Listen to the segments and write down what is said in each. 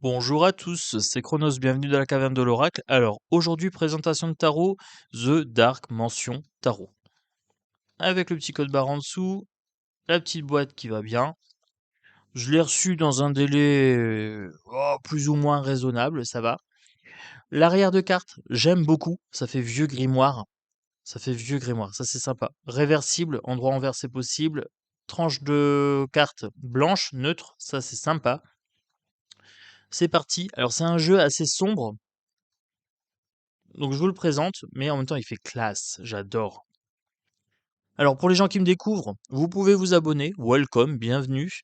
Bonjour à tous, c'est Chronos, bienvenue dans la caverne de l'oracle. Alors, aujourd'hui, présentation de tarot, The Dark Mansion Tarot. Avec le petit code barre en dessous, la petite boîte qui va bien. Je l'ai reçu dans un délai plus ou moins raisonnable, ça va. L'arrière de carte, j'aime beaucoup, ça fait vieux grimoire. Ça fait vieux grimoire, ça c'est sympa. Réversible, endroit envers c'est possible. Tranche de carte blanche, neutre, ça c'est sympa. C'est parti. Alors c'est un jeu assez sombre. Donc je vous le présente, mais en même temps il fait classe, j'adore. Alors pour les gens qui me découvrent, vous pouvez vous abonner, welcome, bienvenue.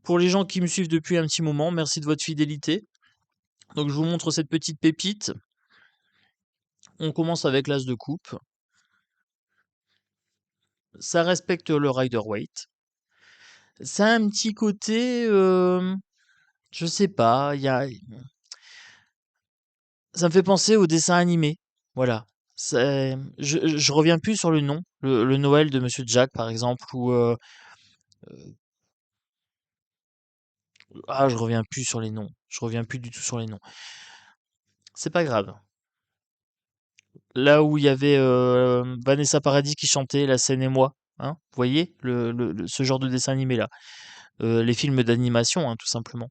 Pour les gens qui me suivent depuis un petit moment, merci de votre fidélité. Donc je vous montre cette petite pépite. On commence avec l'as de coupe. Ça respecte le Rider-Waite. Ça a un petit côté, je sais pas, ça me fait penser au dessin animé. Voilà. Je reviens plus sur le nom, le Noël de Monsieur Jack par exemple, ou je reviens plus sur les noms. Je reviens plus du tout sur les noms. C'est pas grave. Là où il y avait Vanessa Paradis qui chantait La scène et moi, hein, vous voyez ce genre de dessin animé là. Les films d'animation, hein, tout simplement.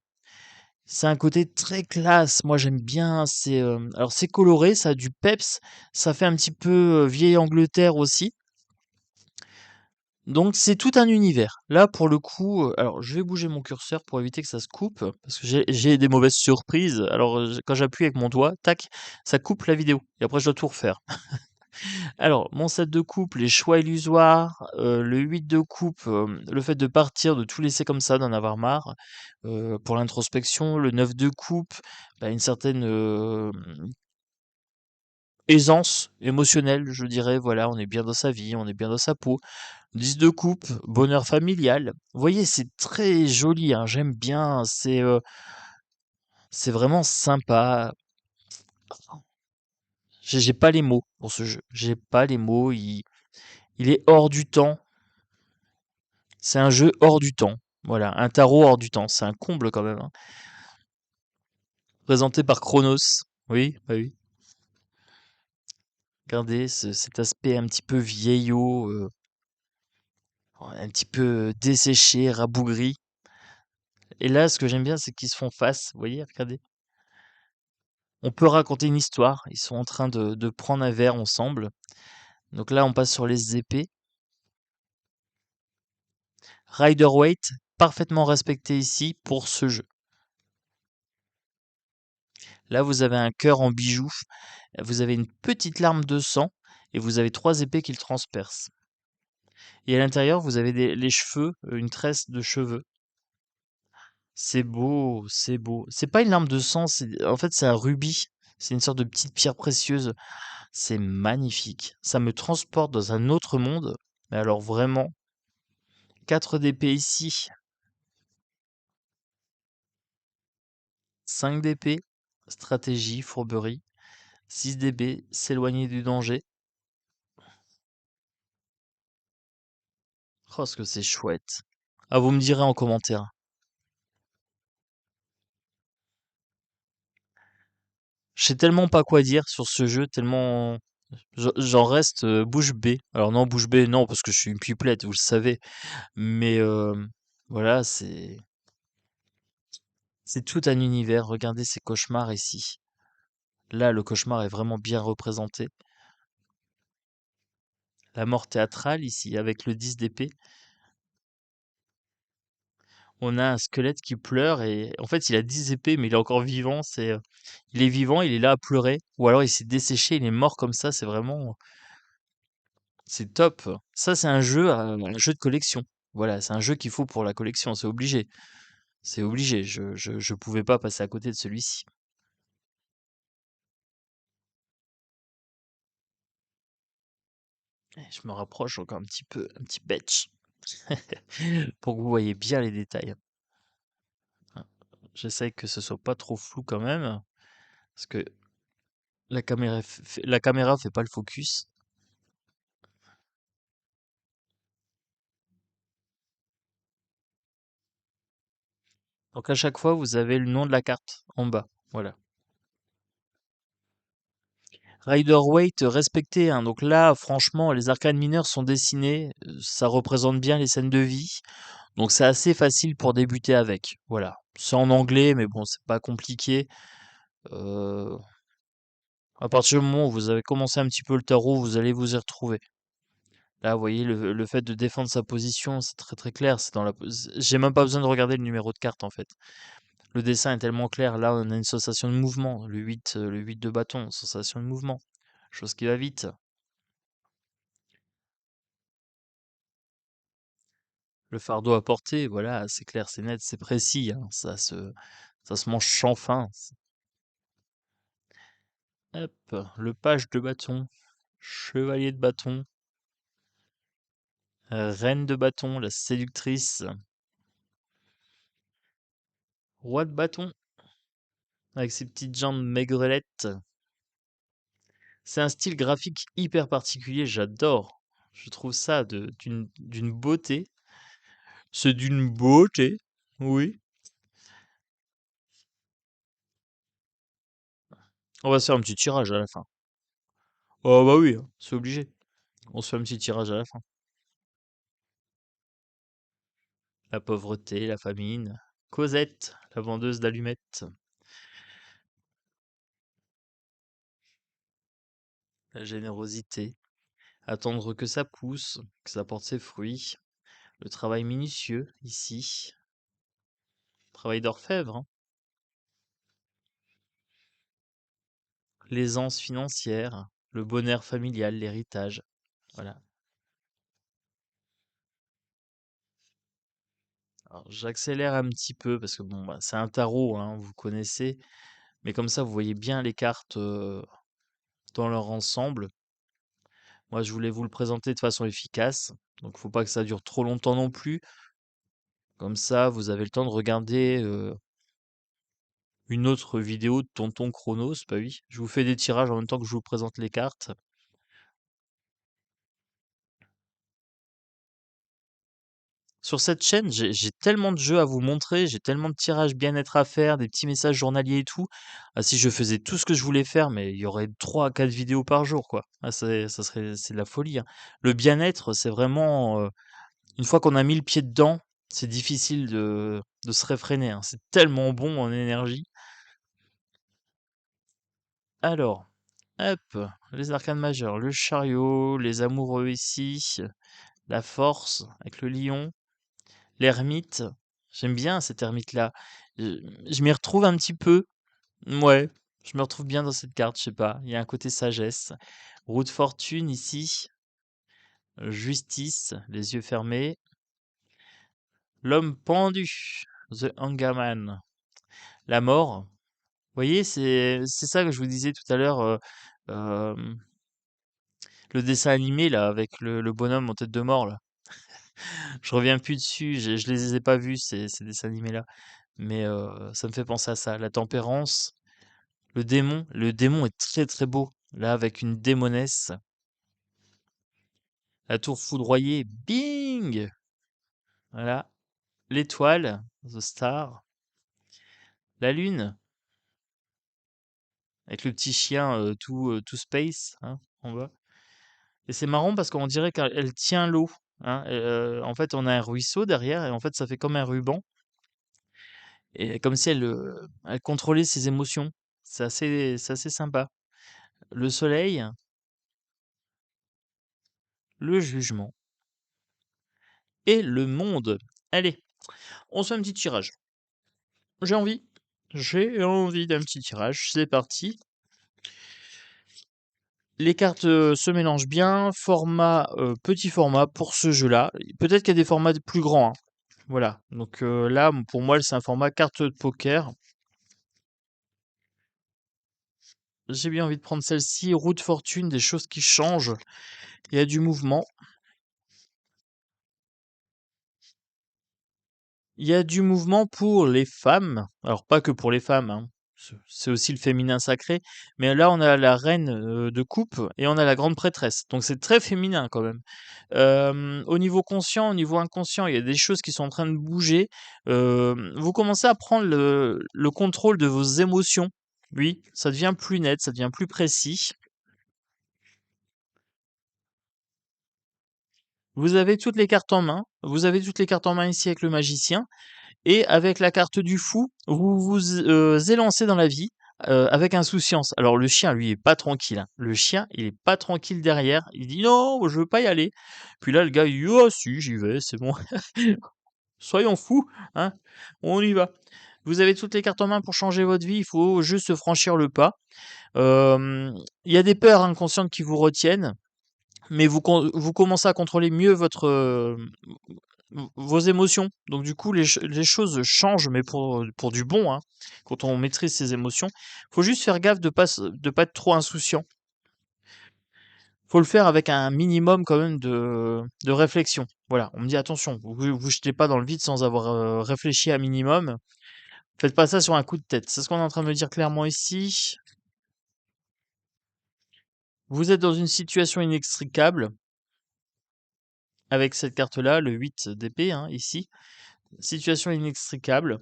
C'est un côté très classe. Moi, j'aime bien. Alors, c'est coloré, ça a du peps. Ça fait un petit peu vieille Angleterre aussi. Donc c'est tout un univers. Là, pour le coup, alors je vais bouger mon curseur pour éviter que ça se coupe, parce que j'ai des mauvaises surprises. Alors quand j'appuie avec mon doigt, tac, ça coupe la vidéo. Et après je dois tout refaire. Alors, mon set de coupe, les choix illusoires, le 8 de coupe, le fait de partir, de tout laisser comme ça, d'en avoir marre. Pour l'introspection, le 9 de coupe, bah, une certaine aisance émotionnelle, je dirais. Voilà, on est bien dans sa vie, on est bien dans sa peau. 10 de coupe, bonheur familial. Vous voyez, c'est très joli, hein, j'aime bien, c'est vraiment sympa. J'ai pas les mots pour ce jeu. J'ai pas les mots, il est hors du temps. C'est un jeu hors du temps. Voilà, un tarot hors du temps. C'est un comble quand même, hein. Présenté par Chronos. Oui, bah oui. Regardez cet aspect un petit peu vieillot, un petit peu desséché, rabougri. Et là, ce que j'aime bien, c'est qu'ils se font face. Vous voyez, regardez. On peut raconter une histoire. Ils sont en train de prendre un verre ensemble. Donc là, on passe sur les épées. Rider-Waite, parfaitement respecté ici pour ce jeu. Là, vous avez un cœur en bijoux. Vous avez une petite larme de sang. Et vous avez 3 épées qui le transpercent. Et à l'intérieur, vous avez les cheveux, une tresse de cheveux. C'est beau, c'est beau. C'est pas une larme de sang, en fait, c'est un rubis. C'est une sorte de petite pierre précieuse. C'est magnifique. Ça me transporte dans un autre monde. Mais alors vraiment, 4 d'épée ici, 5 d'épée, stratégie, fourberie, 6 d'épée, s'éloigner du danger. Oh, ce que c'est chouette. Ah, vous me direz en commentaire. Je sais tellement pas quoi dire sur ce jeu, tellement j'en reste bouche bée. Alors non, bouche bée, non, parce que je suis une pipelette, vous le savez. Mais voilà, c'est tout un univers. Regardez ces cauchemars ici. Là, le cauchemar est vraiment bien représenté. La mort théâtrale ici, avec le 10 d'épée. On a un squelette qui pleure et en fait, il a 10 épées, mais il est encore vivant. Il est vivant, il est là à pleurer. Ou alors il s'est desséché, il est mort comme ça. C'est top. Ça, c'est un jeu de collection. Voilà, c'est un jeu qu'il faut pour la collection, c'est obligé. C'est obligé, je pouvais pas passer à côté de celui-ci. Je me rapproche encore un petit peu, un petit batch, pour que vous voyez bien les détails. Hein. J'essaye que ce soit pas trop flou quand même, parce que la caméra fait pas le focus. Donc à chaque fois, vous avez le nom de la carte en bas. Voilà. Rider Waite respecté, hein. Donc là, franchement, les arcanes mineures sont dessinées, ça représente bien les scènes de vie. Donc c'est assez facile pour débuter avec. Voilà. C'est en anglais, mais bon, c'est pas compliqué. Euh, à partir du moment où vous avez commencé un petit peu le tarot, vous allez vous y retrouver. Là, vous voyez, le fait de défendre sa position, c'est très très clair. C'est dans la, j'ai même pas besoin de regarder le numéro de carte en fait. Le dessin est tellement clair. Là, on a une sensation de mouvement. Le 8 de bâton, sensation de mouvement. Chose qui va vite. Le fardeau à porter, voilà, c'est clair, c'est net, c'est précis, hein. Ça se mange sans fin. Hop, le page de bâton, chevalier de bâton, reine de bâton, la séductrice, roi de bâton, avec ses petites jambes maigrelettes. C'est un style graphique hyper particulier, j'adore. Je trouve ça d'une beauté. C'est d'une beauté, oui. On va se faire un petit tirage à la fin. Oh bah oui, hein, c'est obligé. On se fait un petit tirage à la fin. La pauvreté, la famine. Cosette, la vendeuse d'allumettes. La générosité. Attendre que ça pousse, que ça porte ses fruits. Le travail minutieux, ici. Travail d'orfèvre, hein. L'aisance financière. Le bonheur familial, l'héritage. Voilà. Alors, j'accélère un petit peu parce que bon, bah, c'est un tarot, hein, vous connaissez. Mais comme ça, vous voyez bien les cartes dans leur ensemble. Moi, je voulais vous le présenter de façon efficace. Donc, faut pas que ça dure trop longtemps non plus. Comme ça, vous avez le temps de regarder une autre vidéo de Tonton Chronos. Bah oui, je vous fais des tirages en même temps que je vous présente les cartes. Sur cette chaîne, j'ai tellement de jeux à vous montrer, j'ai tellement de tirages bien-être à faire, des petits messages journaliers et tout. Ah, si je faisais tout ce que je voulais faire, mais il y aurait 3 à 4 vidéos par jour, quoi. Ah, c'est de la folie, hein. Le bien-être, c'est vraiment, une fois qu'on a mis le pied dedans, c'est difficile de se réfréner, hein. C'est tellement bon en énergie. Alors, hop, les arcanes majeures, le chariot, les amoureux ici, la force avec le lion, l'ermite. J'aime bien cet ermite-là. Je m'y retrouve un petit peu. Ouais, je me retrouve bien dans cette carte, je sais pas. Il y a un côté sagesse. Roue de fortune ici, justice, les yeux fermés. L'homme pendu, The Hangman. La mort. Vous voyez, c'est ça que je vous disais tout à l'heure. Euh, le dessin animé là avec le bonhomme en tête de mort là. Je reviens plus dessus, je les ai pas vus ces dessins animés là, mais ça me fait penser à ça. La tempérance, le démon est très très beau là avec une démonesse. La tour foudroyée, bing, voilà. L'étoile, the star. La lune avec le petit chien tout space, hein, en bas. Et c'est marrant parce qu'on dirait qu'elle tient l'eau, hein. En fait, on a un ruisseau derrière et en fait, ça fait comme un ruban. Et comme si elle contrôlait ses émotions. C'est assez sympa. Le soleil, le jugement et le monde. Allez, on se fait un petit tirage. J'ai envie. J'ai envie d'un petit tirage. C'est parti. Les cartes se mélangent bien. Format, petit format pour ce jeu-là. Peut-être qu'il y a des formats plus grands, hein. Voilà. Donc là, pour moi, c'est un format carte de poker. J'ai bien envie de prendre celle-ci. Roue de fortune, des choses qui changent. Il y a du mouvement. Il y a du mouvement pour les femmes. Alors pas que pour les femmes, hein. c'est aussi le féminin sacré, mais là, on a la reine, de coupe et on a la grande prêtresse, donc c'est très féminin quand même. Au niveau conscient, au niveau inconscient, il y a des choses qui sont en train de bouger. Vous commencez à prendre le contrôle de vos émotions. Oui, ça devient plus net, ça devient plus précis. Vous avez toutes les cartes en main. Vous avez toutes les cartes en main ici avec le magicien. Et avec la carte du fou, vous vous élancez dans la vie avec insouciance. Alors le chien, lui, est pas tranquille, hein. Le chien, il est pas tranquille derrière. Il dit non, moi, je veux pas y aller. Puis là, le gars, il dit oh si, j'y vais, c'est bon. Soyons fous, hein. On y va. Vous avez toutes les cartes en main pour changer votre vie. Il faut juste franchir le pas. Il y a des peurs inconscientes qui vous retiennent, mais vous commencez à contrôler mieux vos émotions. Donc du coup, les choses changent, mais pour du bon, hein, quand on maîtrise ses émotions. Faut juste faire gaffe de pas être trop insouciant. Faut le faire avec un minimum quand même de réflexion. Voilà, on me dit attention, vous jetez pas dans le vide sans avoir réfléchi un minimum. Faites pas ça sur un coup de tête. C'est ce qu'on est en train de me dire clairement ici. Vous êtes dans une situation inextricable avec cette carte-là, le 8 d'épée, hein, ici. Situation inextricable.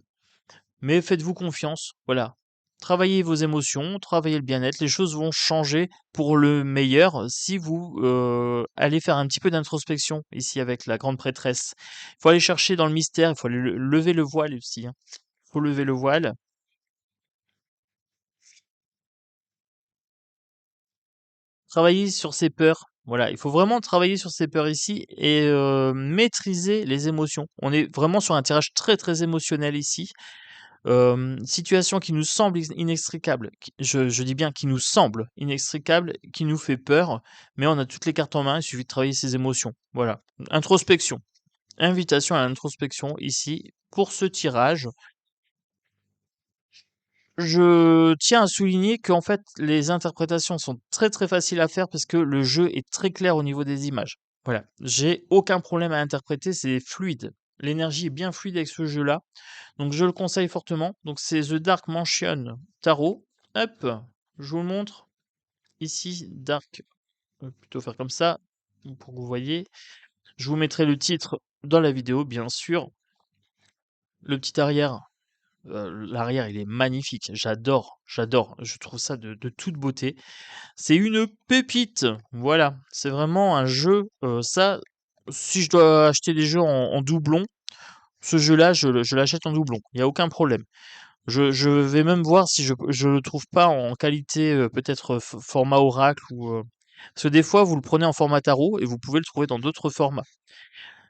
Mais faites-vous confiance, voilà. Travaillez vos émotions, travaillez le bien-être, les choses vont changer pour le meilleur si vous allez faire un petit peu d'introspection ici avec la grande prêtresse. Il faut aller chercher dans le mystère, il faut aller lever le voile aussi, hein. Il faut lever le voile. Travailler sur ses peurs. Voilà, il faut vraiment travailler sur ses peurs ici et maîtriser les émotions. On est vraiment sur un tirage très très émotionnel ici. Situation qui nous semble inextricable, je dis bien qui nous semble inextricable, qui nous fait peur, mais on a toutes les cartes en main, il suffit de travailler ses émotions. Voilà. Introspection. Invitation à l'introspection ici pour ce tirage. Je tiens à souligner qu'en fait, les interprétations sont très très faciles à faire parce que le jeu est très clair au niveau des images. Voilà, j'ai aucun problème à interpréter, c'est fluide. L'énergie est bien fluide avec ce jeu-là. Donc je le conseille fortement. Donc c'est The Dark Mansion Tarot. Hop, je vous le montre. Ici, Dark, plutôt faire comme ça, pour que vous voyez. Je vous mettrai le titre dans la vidéo, bien sûr. Le petit arrière, l'arrière, il est magnifique. J'adore, j'adore. Je trouve ça de toute beauté. C'est une pépite. Voilà, c'est vraiment un jeu. Ça, si je dois acheter des jeux en doublon, ce jeu-là, je l'achète en doublon. Il n'y a aucun problème. Je vais même voir si je le trouve pas en qualité, peut-être, format Oracle ou, parce que des fois vous le prenez en format tarot et vous pouvez le trouver dans d'autres formats.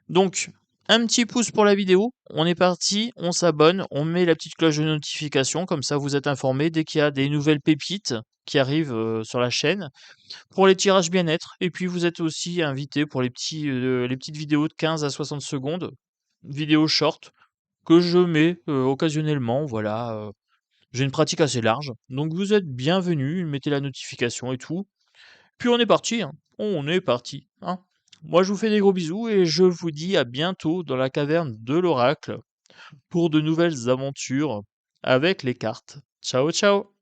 Donc, un petit pouce pour la vidéo, on est parti, on s'abonne, on met la petite cloche de notification, comme ça vous êtes informés dès qu'il y a des nouvelles pépites qui arrivent, sur la chaîne. Pour les tirages bien-être et puis vous êtes aussi invités pour les petites vidéos de 15 à 60 secondes, vidéos short que je mets, occasionnellement, voilà, j'ai une pratique assez large, donc vous êtes bienvenus, mettez la notification et tout. Puis on est parti, hein. On est parti, hein. Moi, je vous fais des gros bisous et je vous dis à bientôt dans la caverne de l'oracle pour de nouvelles aventures avec les cartes. Ciao, ciao!